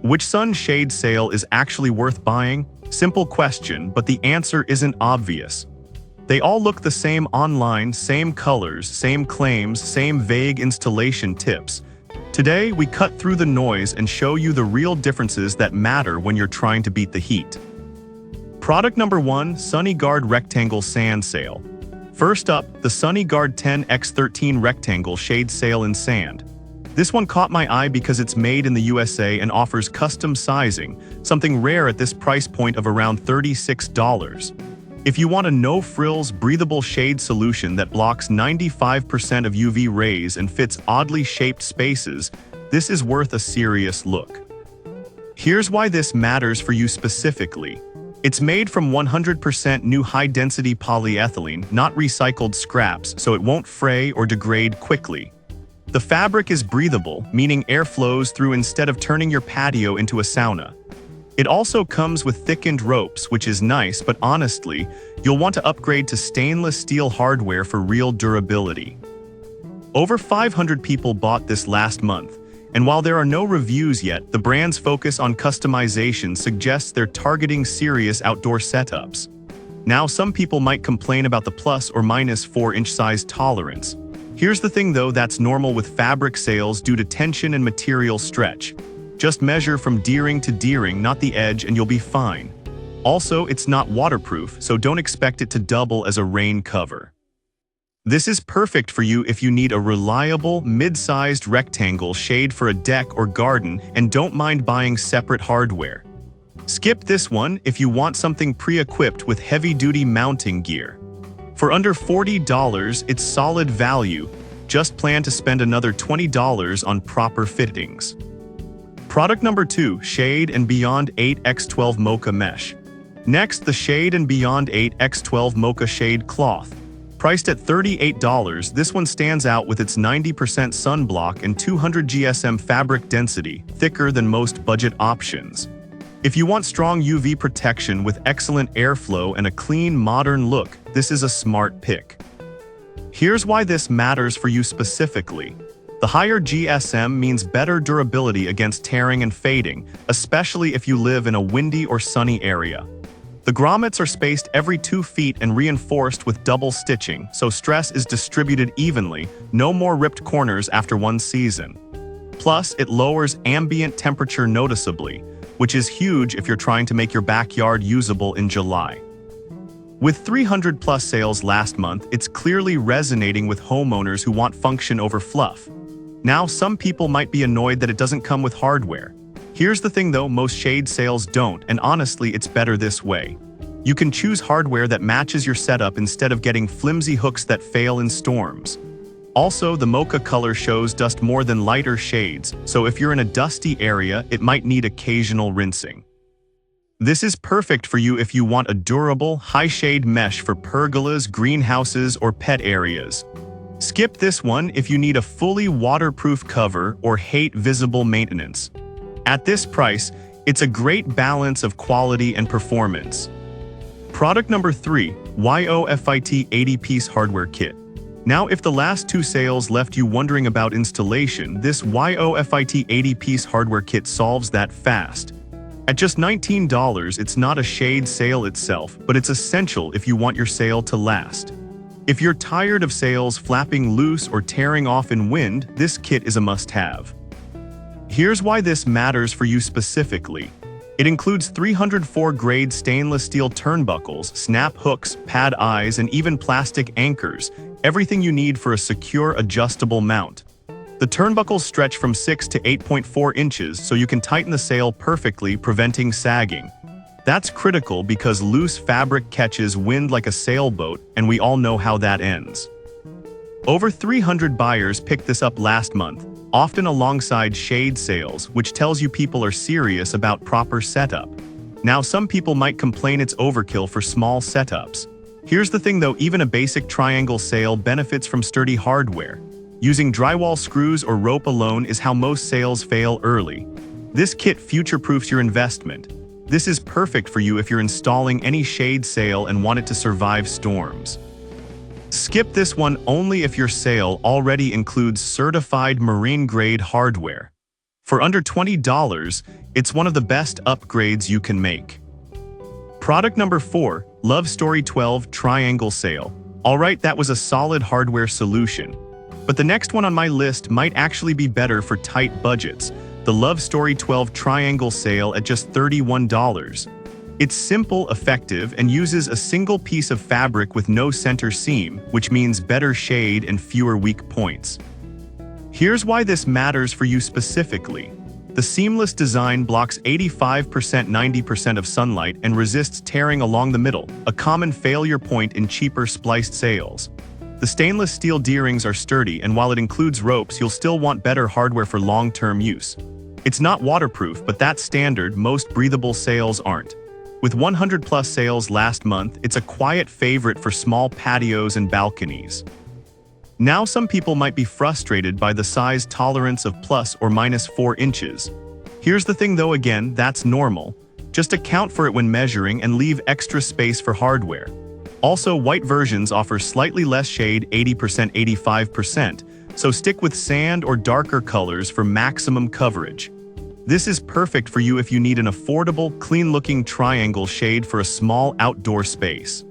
Which sunshade sale is actually worth buying? Simple question, but the answer isn't obvious. They all look the same online, same colors, same claims, same vague installation tips. Today, we cut through the noise and show you the real differences that matter when you're trying to beat the heat. Product number 1, SunnyGuard Rectangle Sand Sale. First up, the SunnyGuard 10x13 Rectangle Shade Sale in Sand. This one caught my eye because it's made in the USA and offers custom sizing, something rare at this price point of around $36. If you want a no-frills, breathable shade solution that blocks 95% of UV rays and fits oddly shaped spaces, this is worth a serious look. Here's why this matters for you specifically. It's made from 100% new high-density polyethylene, not recycled scraps, so it won't fray or degrade quickly. The fabric is breathable, meaning air flows through instead of turning your patio into a sauna. It also comes with thickened ropes, which is nice, but honestly, you'll want to upgrade to stainless steel hardware for real durability. Over 500 people bought this last month, and while there are no reviews yet, the brand's focus on customization suggests they're targeting serious outdoor setups. Now, some people might complain about the plus or minus 4-inch size tolerance. Here's the thing though, that's normal with fabric sales due to tension and material stretch. Just measure from D-ring to D-ring, not the edge, and you'll be fine. Also, it's not waterproof, so don't expect it to double as a rain cover. This is perfect for you if you need a reliable, mid-sized rectangle shade for a deck or garden and don't mind buying separate hardware. Skip this one if you want something pre-equipped with heavy-duty mounting gear. For under $40, it's solid value. Just plan to spend another $20 on proper fittings. Product number 2, Shade & Beyond 8x12 Mocha Mesh. Next, the Shade & Beyond 8x12 Mocha Shade Cloth. Priced at $38, this one stands out with its 90% sunblock and 200 GSM fabric density, thicker than most budget options. If you want strong UV protection with excellent airflow and a clean, modern look, this is a smart pick. Here's why this matters for you specifically. The higher GSM means better durability against tearing and fading, especially if you live in a windy or sunny area. The grommets are spaced every 2 feet and reinforced with double stitching, so stress is distributed evenly, no more ripped corners after one season. Plus, it lowers ambient temperature noticeably, which is huge if you're trying to make your backyard usable in July. With 300+ sales last month, it's clearly resonating with homeowners who want function over fluff. Now, some people might be annoyed that it doesn't come with hardware. Here's the thing though, most shade sales don't, and honestly, it's better this way. You can choose hardware that matches your setup instead of getting flimsy hooks that fail in storms. Also, the mocha color shows dust more than lighter shades, so if you're in a dusty area, it might need occasional rinsing. This is perfect for you if you want a durable, high-shade mesh for pergolas, greenhouses, or pet areas. Skip this one if you need a fully waterproof cover or hate visible maintenance. At this price, it's a great balance of quality and performance. Product number 3, YOFIT 80-piece Hardware Kit. Now, if the last 2 sales left you wondering about installation, this YOFIT 80-piece hardware kit solves that fast. At just $19, it's not a shade sale itself, but it's essential if you want your sale to last. If you're tired of sails flapping loose or tearing off in wind, this kit is a must-have. Here's why this matters for you specifically. It includes 304-grade stainless steel turnbuckles, snap hooks, pad eyes, and even plastic anchors, everything you need for a secure, adjustable mount. The turnbuckles stretch from 6 to 8.4 inches, so you can tighten the sail perfectly, preventing sagging. That's critical because loose fabric catches wind like a sailboat, and we all know how that ends. Over 300 buyers picked this up last month, often alongside shade sales, which tells you people are serious about proper setup. Now, some people might complain it's overkill for small setups. Here's the thing though, even a basic triangle sail benefits from sturdy hardware. Using drywall screws or rope alone is how most sails fail early. This kit future-proofs your investment. This is perfect for you if you're installing any shade sail and want it to survive storms. Skip this one only if your sail already includes certified marine-grade hardware. For under $20, it's one of the best upgrades you can make. Product number 4, Love Story 12 Triangle Sale. Alright, that was a solid hardware solution. But the next one on my list might actually be better for tight budgets. The Love Story 12 Triangle Sale at just $31. It's simple, effective, and uses a single piece of fabric with no center seam, which means better shade and fewer weak points. Here's why this matters for you specifically. The seamless design blocks 85%–90% of sunlight and resists tearing along the middle, a common failure point in cheaper spliced sails. The stainless steel D-rings are sturdy, and while it includes ropes, you'll still want better hardware for long-term use. It's not waterproof, but that's standard. Most breathable sails aren't. With 100+ sales last month, it's a quiet favorite for small patios and balconies. Now some people might be frustrated by the size tolerance of ±4 inches. Here's the thing though, again, that's normal. Just account for it when measuring and leave extra space for hardware. Also, white versions offer slightly less shade, 80%–85%, so stick with sand or darker colors for maximum coverage. This is perfect for you if you need an affordable, clean-looking triangle shade for a small outdoor space.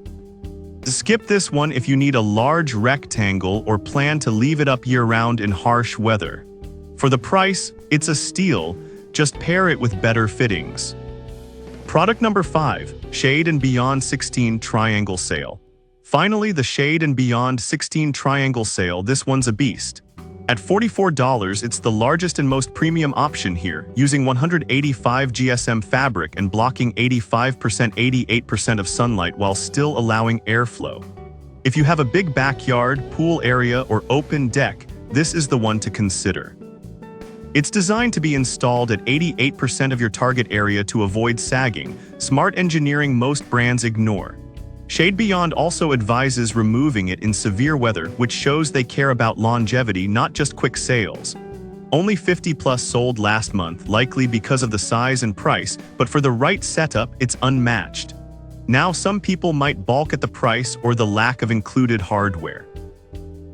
Skip this one if you need a large rectangle or plan to leave it up year-round in harsh weather. For the price, it's a steal, just pair it with better fittings. Product number 5, Shade & Beyond 16 Triangle Sale. Finally, the Shade & Beyond 16 Triangle Sale, this one's a beast. At $44, it's the largest and most premium option here, using 185 GSM fabric and blocking 85%–88% of sunlight while still allowing airflow. If you have a big backyard, pool area, or open deck, this is the one to consider. It's designed to be installed at 88% of your target area to avoid sagging, smart engineering most brands ignore. Shade Beyond also advises removing it in severe weather, which shows they care about longevity, not just quick sales. Only 50+ sold last month, likely because of the size and price, but for the right setup, it's unmatched. Now some people might balk at the price or the lack of included hardware.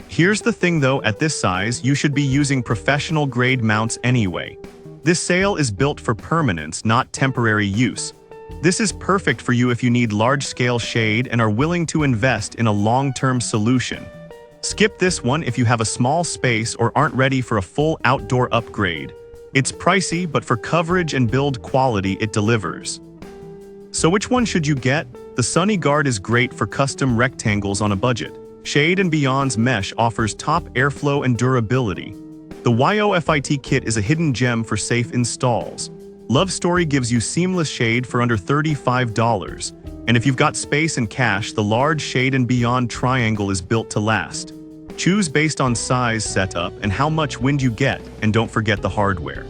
Here's the thing though, at this size, you should be using professional-grade mounts anyway. This sale is built for permanence, not temporary use. This is perfect for you if you need large-scale shade and are willing to invest in a long-term solution. Skip this one if you have a small space or aren't ready for a full outdoor upgrade. It's pricey, but for coverage and build quality, it delivers. So which one should you get? The Sunny Guard is great for custom rectangles on a budget. Shade & Beyond's mesh offers top airflow and durability. The YOFIT kit is a hidden gem for safe installs. Love Story gives you seamless shade for under $35. And if you've got space and cash, the large Shade & Beyond Triangle is built to last. Choose based on size, setup, and how much wind you get, and don't forget the hardware.